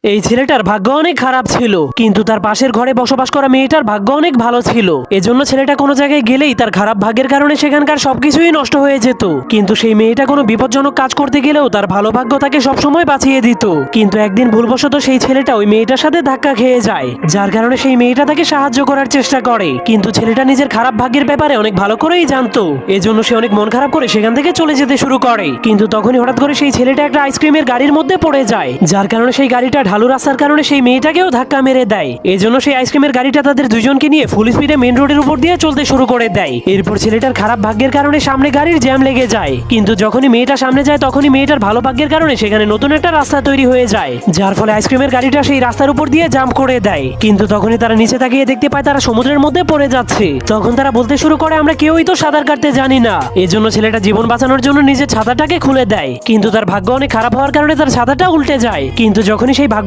এই ছেলেটার ভাগ্য অনেক খারাপ ছিল, কিন্তু তার পাশের ঘরে বসবাস করা মেয়েটার ভাগ্য অনেক ভালো ছিল। এজন্য ছেলেটা কোনো জায়গায় গেলেই তার খারাপ ভাগ্যের কারণে সেখানকার সবকিছুই নষ্ট হয়ে যেত। কিন্তু সেই মেয়েটা কোনো বিপজ্জনক কাজ করতে গেলেও তার ভালো ভাগ্য তাকে সবসময় বাঁচিয়ে দিত। কিন্তু একদিন ভুলবশত সেই ছেলেটা ওই মেয়েটার সাথে ধাক্কা খেয়ে যায়, যার কারণে সেই মেয়েটা তাকে সাহায্য করার চেষ্টা করে। কিন্তু ছেলেটা নিজের খারাপ ভাগ্যের ব্যাপারে অনেক ভালো করেই জানতো, এজন্য সে অনেক মন খারাপ করে সেখান থেকে চলে যেতে শুরু করে। কিন্তু তখনই হঠাৎ করে সেই ছেলেটা একটা আইসক্রিমের গাড়ির মধ্যে পড়ে যায়, যার কারণে সেই গাড়িটা ঢালু রাস্তার কারণে সেই মেয়েটাকেও ধাক্কা মেরে দেয়। এজন্য সেই আইসক্রিমের গাড়িটা তাদের দুজনকে নিয়ে ফুল স্পিডে মেন রোডের উপর দিয়ে চলতে শুরু করে দেয়। এরপর ছেলেটার খারাপ ভাগ্যের কারণে সামনে গাড়ির জ্যাম লেগে যায়, কিন্তু যখনই মেয়েটা সামনে যায় তখনই মেয়েটার ভালো ভাগ্যের কারণে সেখানে নতুন একটা রাস্তা তৈরি হয়ে যায়, যার ফলে আইসক্রিমের গাড়িটা সেই রাস্তার উপর দিয়ে জাম্প করে দেয়। কিন্তু তখনই তারা নিচে তাকিয়ে দেখতে পায় তারা সমুদ্রের মধ্যে পড়ে যাচ্ছে। তখন তারা বলতে শুরু করে, আমরা কেউই তো সাঁতার কাটতে জানি না। এজন্য ছেলেটা জীবন বাঁচানোর জন্য নিজের ছাতাটাকে খুলে দেয়, কিন্তু তার ভাগ্য অনেক খারাপ হওয়ার কারণে তার ছাতাটা উল্টে যায়। কিন্তু যখনই সেই